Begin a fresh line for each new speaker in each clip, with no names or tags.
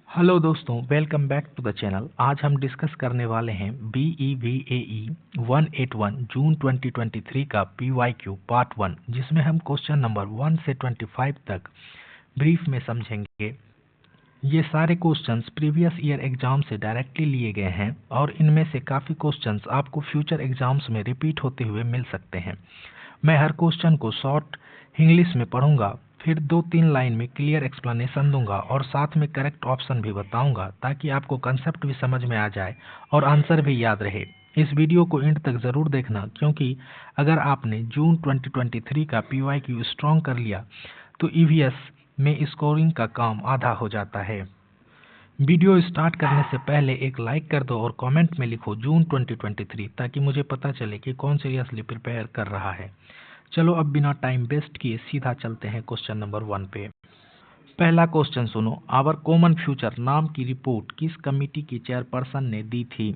Hello दोस्तों, welcome back to the channel. आज हम डिस्कस करने वाले हैं BEVAE 181 जून 2023 का PYQ पार्ट 1, जिसमें हम क्वेश्चन नंबर 1 से 25 तक ब्रीफ में समझेंगे। ये सारे क्वेश्चंस प्रीवियस ईयर एग्जाम से डायरेक्टली लिए गए हैं और इनमें से काफ़ी क्वेश्चंस आपको फ्यूचर एग्जाम्स में रिपीट होते हुए मिल सकते हैं। मैं हर क्वेश्चन को शॉर्ट इंग्लिश में पढ़ूंगा, फिर 2-3 लाइन में क्लियर एक्सप्लेनेशन दूंगा और साथ में करेक्ट ऑप्शन भी बताऊंगा ताकि आपको कंसेप्ट भी समझ में आ जाए और आंसर भी याद रहे। इस वीडियो को एंड तक ज़रूर देखना, क्योंकि अगर आपने जून 2023 का PYQ स्ट्रॉन्ग कर लिया तो EVS में स्कोरिंग का काम आधा हो जाता है। वीडियो स्टार्ट करने से पहले एक लाइक कर दो और कमेंट में लिखो जून 2023, ताकि मुझे पता चले कि कौन सीरियसली प्रिपेयर कर रहा है। चलो अब बिना टाइम वेस्ट किए सीधा चलते हैं क्वेश्चन नंबर 1 पे। पहला क्वेश्चन सुनो। आवर कॉमन फ्यूचर नाम की रिपोर्ट किस कमिटी की चेयरपर्सन ने दी थी?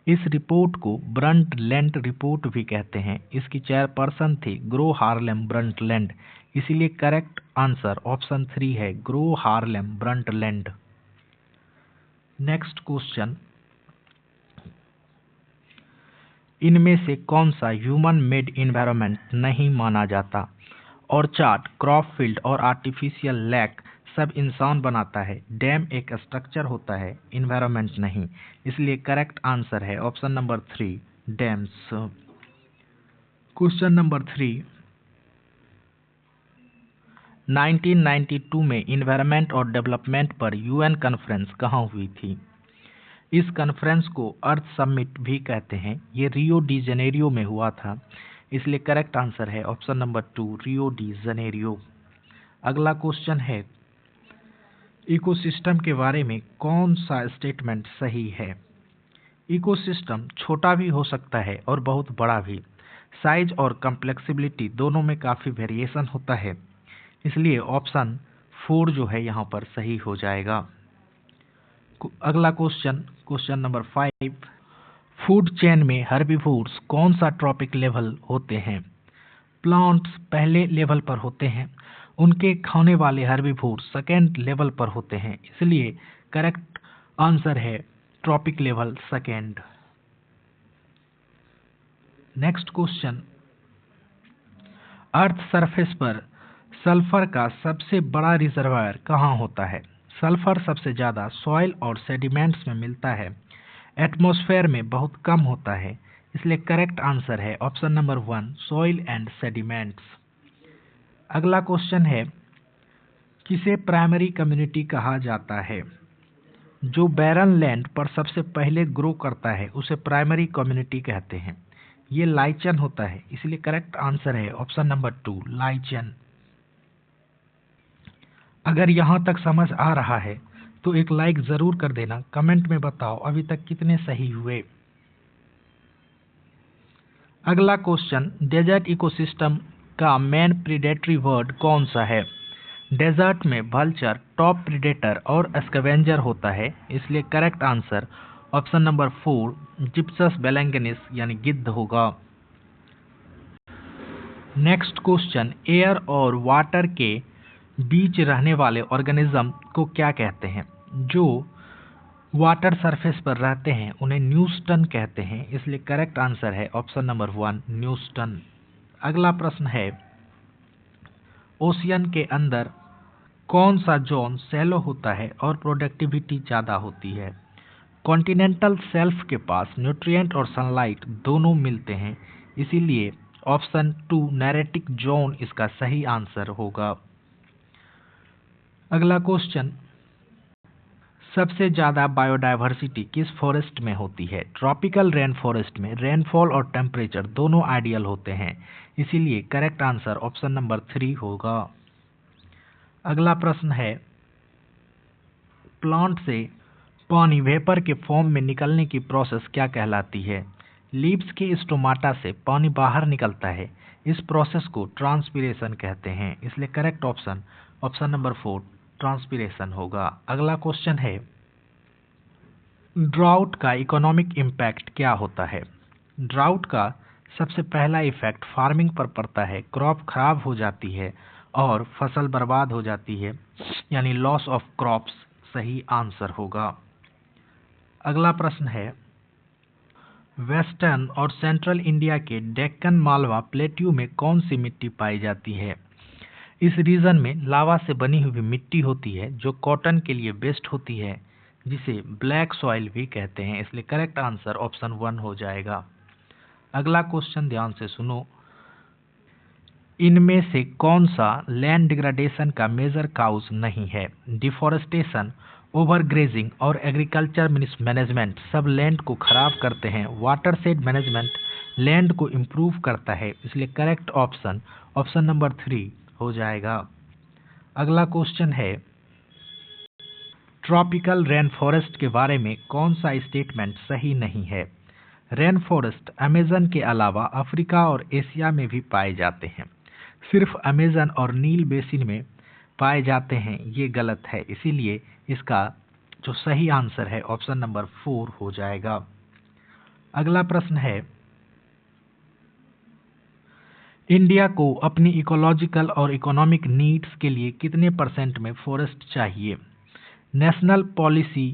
इस रिपोर्ट को ब्रंटलैंड रिपोर्ट भी कहते हैं। इसकी चेयरपर्सन थी ग्रो हार्लेम ब्रंटलैंड, इसीलिए करेक्ट आंसर ऑप्शन 3 है, grow Harlem Brundtland. Next question, इनमें से कौन सा ह्यूमन मेड इन्वायरमेंट नहीं माना जाता? ऑर्चार्ड, क्रॉप फील्ड और आर्टिफिशियल लेक सब इंसान बनाता है। डैम एक स्ट्रक्चर होता है, इन्वायरमेंट नहीं, इसलिए करेक्ट आंसर है option number 3, dams. Question number 3, 1992 में इन्वायरमेंट और डेवलपमेंट पर UN कॉन्फ्रेंस कहाँ हुई थी? इस कॉन्फ्रेंस को अर्थ समिट भी कहते हैं। ये रियो डी जनेरियो में हुआ था, इसलिए करेक्ट आंसर है option number 2, Rio de Janeiro. अगला क्वेश्चन है, इकोसिस्टम के बारे में कौन सा स्टेटमेंट सही है? इकोसिस्टम छोटा भी हो सकता है और बहुत बड़ा भी। साइज और कम्प्लेक्सिबिलिटी दोनों में काफ़ी वेरिएशन होता है, इसलिए ऑप्शन 4 जो है यहाँ पर सही हो जाएगा। अगला question, question number 5, food chain में हर्बीवोर्स कौन सा ट्रॉपिक लेवल होते हैं? प्लांट्स पहले लेवल पर होते हैं, उनके खाने वाले हर्बीवोर्स सेकेंड लेवल पर होते हैं, इसलिए करेक्ट आंसर है trophic level second. Next question, earth surface पर सल्फर का सबसे बड़ा रिजर्वायर कहाँ होता है? सल्फर सबसे ज़्यादा सॉइल और सेडिमेंट्स में मिलता है, एटमॉस्फेयर में बहुत कम होता है, इसलिए करेक्ट आंसर है option number 1, soil and sediments. अगला क्वेश्चन है, किसे प्राइमरी कम्युनिटी कहा जाता है? जो बैरन लैंड पर सबसे पहले ग्रो करता है उसे प्राइमरी कम्युनिटी कहते हैं। ये लाइचन होता है, इसलिए करेक्ट आंसर है ऑप्शन नंबर 2, लाइचन। अगर यहाँ तक समझ आ रहा है तो एक लाइक ज़रूर कर देना। कमेंट में बताओ अभी तक कितने सही हुए। अगला क्वेश्चन, डेजर्ट इकोसिस्टम का मेन प्रीडेटरी वर्ड कौन सा है? डेजर्ट में वल्चर टॉप प्रीडेटर और स्कैवेंजर होता है, इसलिए करेक्ट आंसर ऑप्शन नंबर 4, जिप्सस बेलैंगिनिस यानी गिद्ध होगा। नेक्स्ट क्वेश्चन, एयर और वाटर के बीच रहने वाले ऑर्गेनिज्म को क्या कहते हैं? जो वाटर सरफेस पर रहते हैं उन्हें न्यूस्टन कहते हैं, इसलिए करेक्ट आंसर है ऑप्शन नंबर 1, न्यूस्टन। अगला प्रश्न है, ओशियन के अंदर कौन सा जोन शैलो होता है और प्रोडक्टिविटी ज़्यादा होती है? कॉन्टिनेंटल शेल्फ के पास न्यूट्रिएंट और सनलाइट दोनों मिलते हैं, इसीलिए ऑप्शन 2, नैरेटिक जोन इसका सही आंसर होगा। अगला क्वेश्चन, सबसे ज़्यादा बायोडायवर्सिटी किस फॉरेस्ट में होती है? ट्रॉपिकल रेन फॉरेस्ट में रेनफॉल और टेम्परेचर दोनों आइडियल होते हैं, इसीलिए करेक्ट आंसर ऑप्शन नंबर 3 होगा। अगला प्रश्न है, प्लांट से पानी वेपर के फॉर्म में निकलने की प्रोसेस क्या कहलाती है? लीव्स के स्टोमाटा से पानी बाहर निकलता है, इस प्रोसेस को ट्रांसपीरेशन कहते हैं, इसलिए correct option option number 4, transpiration होगा। अगला क्वेश्चन है, ड्राउट का इकोनॉमिक इम्पैक्ट क्या होता है? ड्राउट का सबसे पहला इफेक्ट फार्मिंग पर पड़ता है, क्रॉप खराब हो जाती है और फसल बर्बाद हो जाती है, यानी लॉस ऑफ क्रॉप्स सही आंसर होगा। अगला प्रश्न है, वेस्टर्न और सेंट्रल इंडिया के डेक्कन मालवा प्लेट्यू में कौन सी मिट्टी पाई जाती है? इस रीजन में लावा से बनी हुई मिट्टी होती है जो कॉटन के लिए बेस्ट होती है, जिसे ब्लैक सॉइल भी कहते हैं, इसलिए करेक्ट आंसर ऑप्शन 1 हो जाएगा। अगला क्वेश्चन ध्यान से सुनो, इनमें से कौन सा लैंड डिग्रेडेशन का मेजर काउज नहीं है? डिफॉरेस्टेशन, ओवरग्रेजिंग और एग्रीकल्चर मैनेजमेंट सब लैंड को खराब करते हैं। वाटरशेड मैनेजमेंट लैंड को इम्प्रूव करता है, इसलिए करेक्ट ऑप्शन ऑप्शन नंबर 3 हो जाएगा। अगला क्वेश्चन है, ट्रॉपिकल रेन फॉरेस्ट के बारे में कौन सा स्टेटमेंट सही नहीं है? रेन फॉरेस्ट अमेजन के अलावा अफ्रीका और एशिया में भी पाए जाते हैं, सिर्फ अमेजन और नील बेसिन में पाए जाते हैं, ये गलत है, इसीलिए इसका जो सही आंसर है ऑप्शन नंबर 4 हो जाएगा। अगला प्रश्न है, इंडिया को अपनी इकोलॉजिकल और इकोनॉमिक नीड्स के लिए कितने % में फॉरेस्ट चाहिए? नेशनल पॉलिसी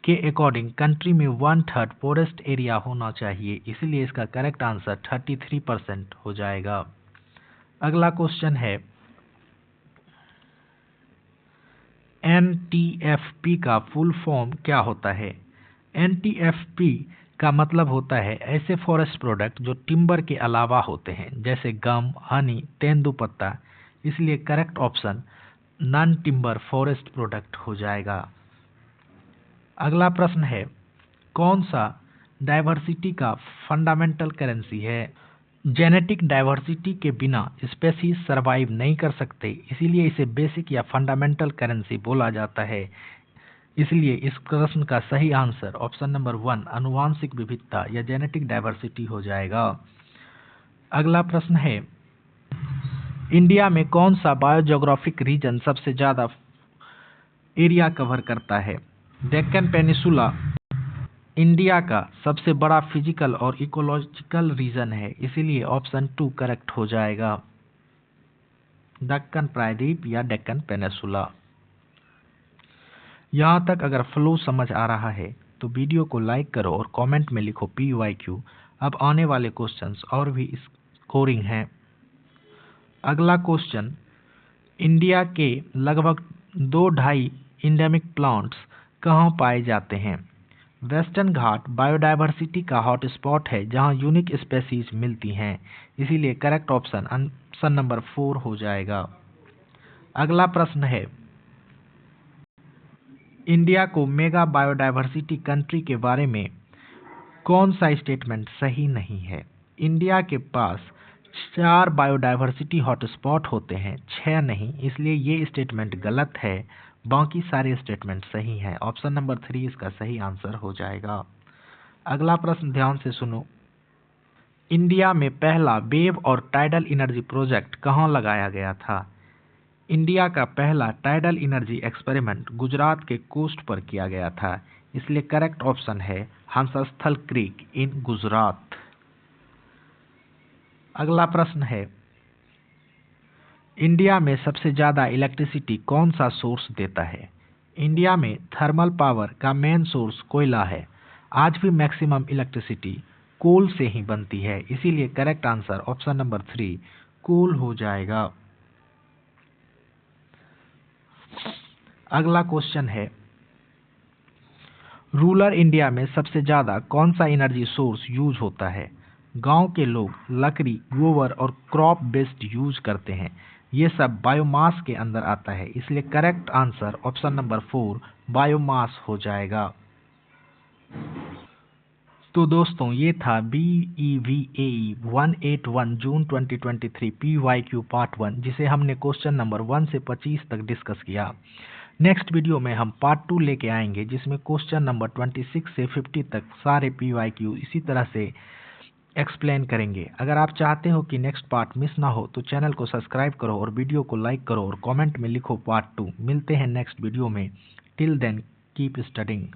के अकॉर्डिंग कंट्री में 1/3 फॉरेस्ट एरिया होना चाहिए, इसलिए इसका करेक्ट आंसर 33% हो जाएगा। अगला क्वेश्चन है, NTFP का फुल फॉर्म क्या होता है? NTFP का मतलब होता है ऐसे फॉरेस्ट प्रोडक्ट जो टिम्बर के अलावा होते हैं, जैसे गम, हनी, तेंदुपत्ता, इसलिए correct option non timber forest product हो जाएगा। अगला प्रश्न है, कौन सा डाइवर्सिटी का फंडामेंटल करेंसी है? जेनेटिक डाइवर्सिटी के बिना स्पेसीज सरवाइव नहीं कर सकते, इसीलिए इसे बेसिक या फंडामेंटल करेंसी बोला जाता है, इसलिए इस प्रश्न का सही आंसर ऑप्शन नंबर 1 आनुवांशिक विविधता या जेनेटिक डाइवर्सिटी हो जाएगा। अगला प्रश्न है, इंडिया में कौन सा बायोजियोग्राफिक रीजन सबसे ज्यादा एरिया कवर करता है? डेक्कन पेनिसुला इंडिया का सबसे बड़ा फिजिकल और इकोलॉजिकल रीजन है, इसीलिए ऑप्शन 2 करेक्ट हो जाएगा, दक्कन प्रायद्वीप या डेक्कन पेनिसुला। यहाँ तक अगर फ्लो समझ आ रहा है तो वीडियो को लाइक करो और कमेंट में लिखो PYQ। अब आने वाले क्वेश्चंस और भी स्कोरिंग हैं। अगला क्वेश्चन, इंडिया के लगभग 2-2.5 इंडेमिक प्लांट्स कहाँ पाए जाते हैं? वेस्टर्न घाट बायोडायवर्सिटी का हॉटस्पॉट है जहाँ यूनिक स्पेसीज मिलती हैं, इसीलिए करेक्ट ऑप्शन नंबर 4 हो जाएगा। अगला प्रश्न है, इंडिया को मेगा बायोडायवर्सिटी कंट्री के बारे में कौन सा स्टेटमेंट सही नहीं है? इंडिया के पास 4 बायोडायवर्सिटी हॉटस्पॉट होते हैं, 6 नहीं, इसलिए ये स्टेटमेंट गलत है, बाकी सारे स्टेटमेंट सही हैं, ऑप्शन नंबर 3 इसका सही आंसर हो जाएगा। अगला प्रश्न ध्यान से सुनो, इंडिया में पहला वेव और टाइडल एनर्जी प्रोजेक्ट कहाँ लगाया गया था? इंडिया का पहला टाइडल एनर्जी एक्सपेरिमेंट गुजरात के कोस्ट पर किया गया था, इसलिए करेक्ट ऑप्शन है हंसस्थल क्रीक इन गुजरात। अगला प्रश्न है, इंडिया में सबसे ज़्यादा इलेक्ट्रिसिटी कौन सा सोर्स देता है? इंडिया में थर्मल पावर का मेन सोर्स कोयला है, आज भी मैक्सिमम इलेक्ट्रिसिटी कोल से ही बनती है, इसीलिए करेक्ट आंसर ऑप्शन नंबर 3 कोल हो जाएगा। अगला क्वेश्चन है, रूरल इंडिया में सबसे ज़्यादा कौन सा एनर्जी सोर्स यूज होता है? गांव के लोग लकड़ी, गोबर और क्रॉप बेस्ड यूज करते हैं, ये सब बायोमास के अंदर आता है, इसलिए correct answer option number 4 biomass हो जाएगा। तो दोस्तों ये था BEVAE 181 जून 2023 PYQ पार्ट 1, जिसे हमने क्वेश्चन नंबर 1 से 25 तक डिस्कस किया। नेक्स्ट वीडियो में हम पार्ट 2 लेके आएंगे, जिसमें क्वेश्चन नंबर 26 से 50 तक सारे PYQ इसी तरह से एक्सप्लेन करेंगे। अगर आप चाहते हो कि नेक्स्ट पार्ट मिस ना हो तो चैनल को सब्सक्राइब करो और वीडियो को लाइक करो और कमेंट में लिखो पार्ट 2। मिलते हैं नेक्स्ट वीडियो में, टिल देन कीप स्टडिंग।